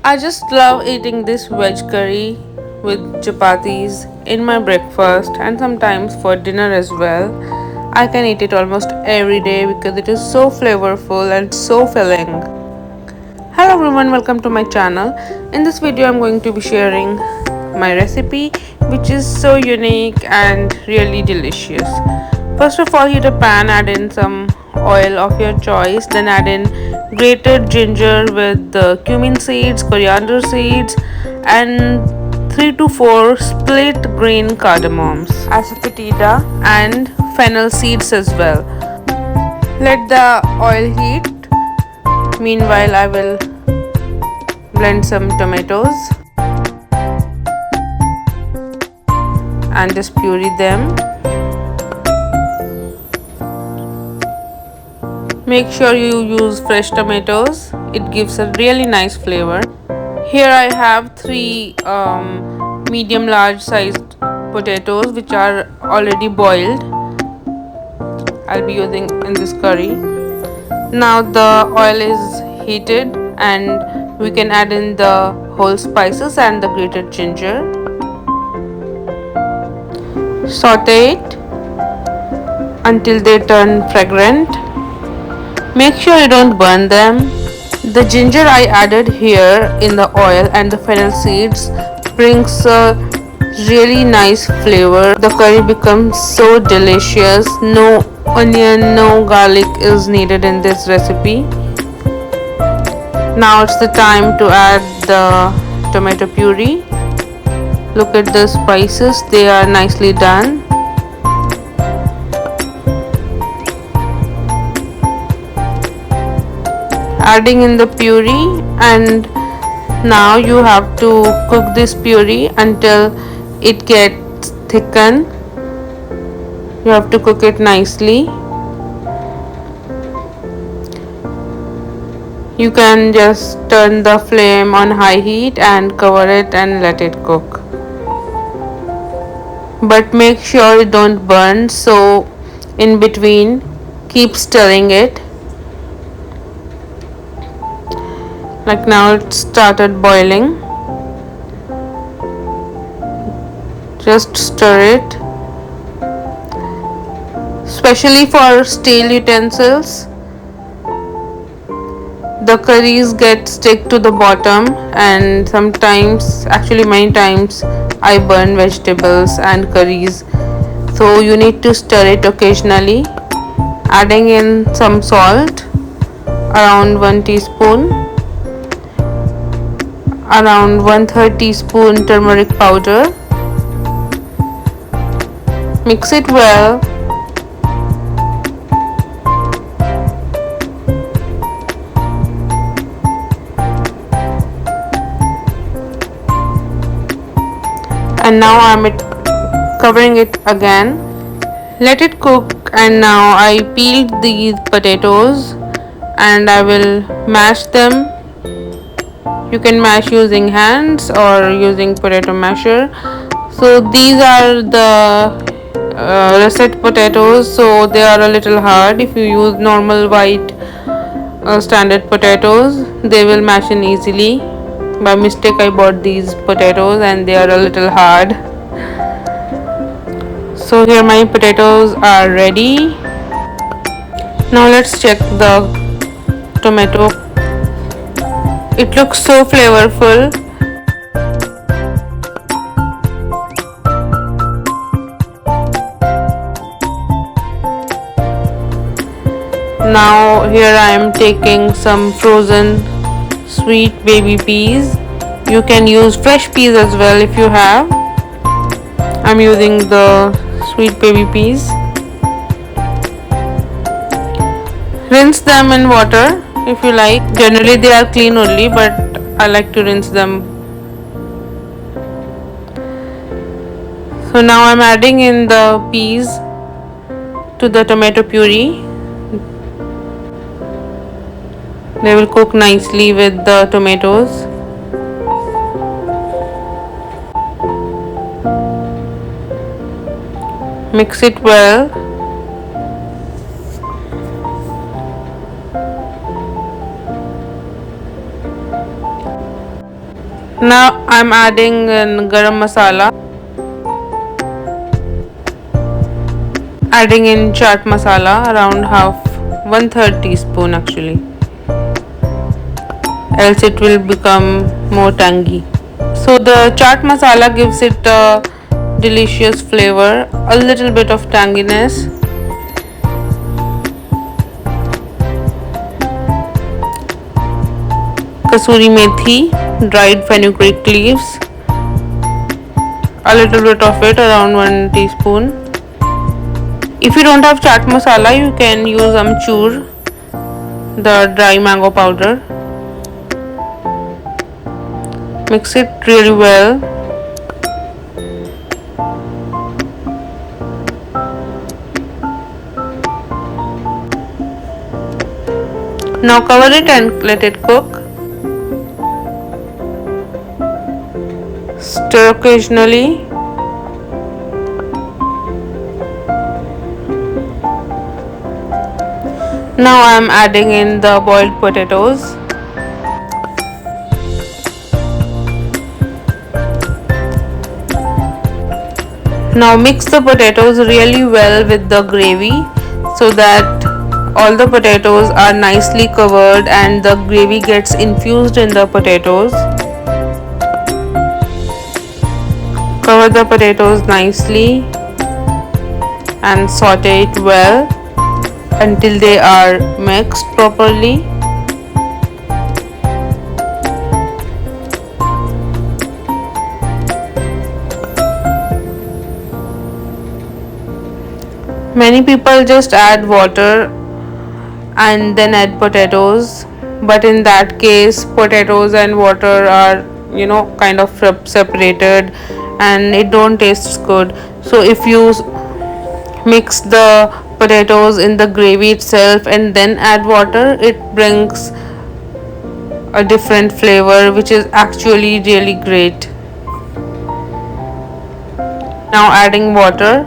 I just love eating this veg curry with chapatis in my breakfast and sometimes for dinner as well. I can eat it almost every day because it is so flavorful and so filling. Hello everyone, welcome to my channel. In this video I'm going to be sharing my recipe which is so unique and really delicious. First of all, heat a pan, add in some oil of your choice, then add in grated ginger with the cumin seeds, coriander seeds and 3 to 4 split green cardamoms, Asafoetida and fennel seeds as well. Let the oil heat. Meanwhile, I will blend some tomatoes and just puree them. Make sure you use fresh tomatoes, it gives a really nice flavor. Here I have 3 medium large sized potatoes which are already boiled. I'll be using in this curry. Now the oil is heated and we can add in the whole spices and the grated ginger. Saute it until they turn fragrant. Make sure you don't burn them. The ginger I added here in the oil and the fennel seeds brings a really nice flavor. The curry becomes so delicious. No onion, no garlic is needed in this recipe. Now it's the time to add the tomato puree. Look at the spices, they are nicely done. Adding in the puree, and now you have to cook this puree until it gets thickened. You have to cook it nicely. You can just turn the flame on high heat and cover it and let it cook. But make sure it don't burn, so in between keep stirring it. Like now it started boiling. Just stir it. Especially for steel utensils, the curries get stick to the bottom, and sometimes, actually many times, I burn vegetables and curries. So you need to stir it occasionally. Adding in some salt, around 1 teaspoon. Around 1/3 teaspoon turmeric powder. Mix it well. And now I'm covering it again. Let it cook, and now I peeled these potatoes and I will mash them. You can mash using hands or using potato masher. So these are the russet potatoes, so they are a little hard. If you use normal white standard potatoes, they will mash in easily. By mistake I bought these potatoes and they are a little hard. So here my potatoes are ready. Now let's check the tomato. It looks so flavorful. Now here I am taking some frozen sweet baby peas. You can use fresh peas as well if you have. I'm using the sweet baby peas. Rinse them in water if you like. Generally they are clean only, but I like to rinse them. So now I'm adding in the peas to the tomato puree. They will cook nicely with the tomatoes. Mix it well. Now I'm adding in garam masala, adding in chaat masala around half 1/3 teaspoon actually, else it will become more tangy. So the chaat masala gives it a delicious flavor, a little bit of tanginess. Kasuri methi, dried fenugreek leaves, a little bit of it, around 1 teaspoon. If you don't have chaat masala, you can use amchur, the dry mango powder. Mix it really well. Now cover it and let it cook. Stir occasionally. Now I am adding in the boiled potatoes. Now mix the potatoes really well with the gravy so that all the potatoes are nicely covered and the gravy gets infused in the potatoes. Cover the potatoes nicely and saute it well until they are mixed properly. Many people just add water and then add potatoes, but in that case potatoes and water are kind of separated and it don't taste good. So if you mix the potatoes in the gravy itself and then add water, it brings a different flavor which is actually really great. Now adding water.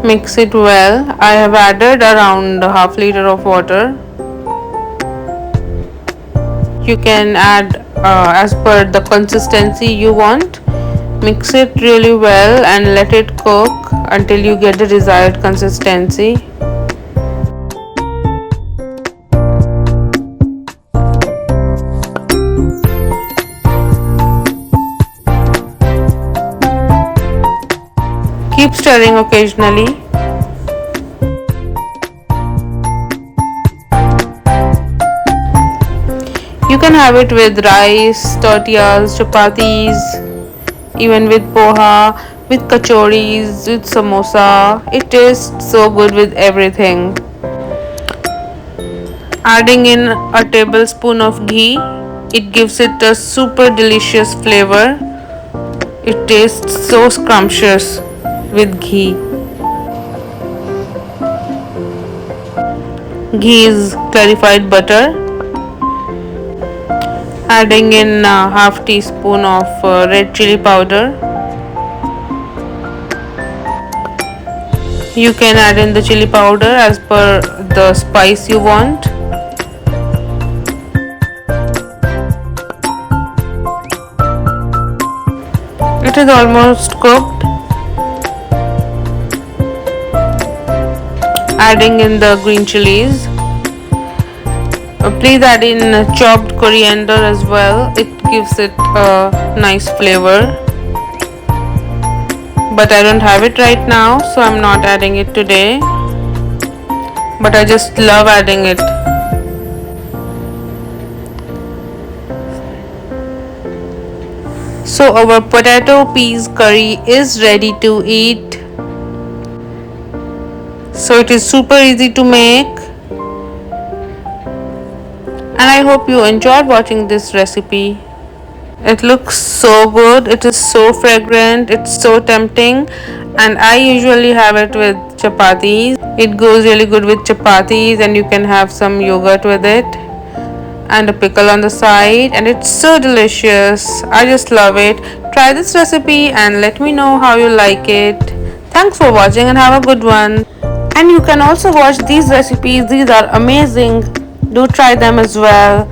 Mix it well. I have added around half liter of water. You can add as per the consistency you want. Mix it really well and let it cook until you get the desired consistency. Keep stirring occasionally. You can have it with rice, tortillas, chapatis, even with poha, with kachoris, with samosa. It tastes so good with everything. Adding in a tablespoon of ghee, it gives it a super delicious flavor. It tastes so scrumptious with ghee. Ghee is clarified butter. Adding in half teaspoon of red chilli powder. You can add in the chilli powder as per the spice you want. It is almost cooked. Adding in the green chilies. Please add in chopped coriander as well. It gives it a nice flavor. But I don't have it right now, so I'm not adding it today. But I just love adding it. So our potato peas curry is ready to eat. So it is super easy to make. And I hope you enjoyed watching this recipe. It looks so good, it is so fragrant, it's so tempting, and I usually have it with chapatis. It goes really good with chapatis and you can have some yogurt with it and a pickle on the side, and it's so delicious. I just love it. Try this recipe and let me know how you like it. Thanks for watching and have a good one. And you can also watch these recipes, these are amazing. Do try them as well.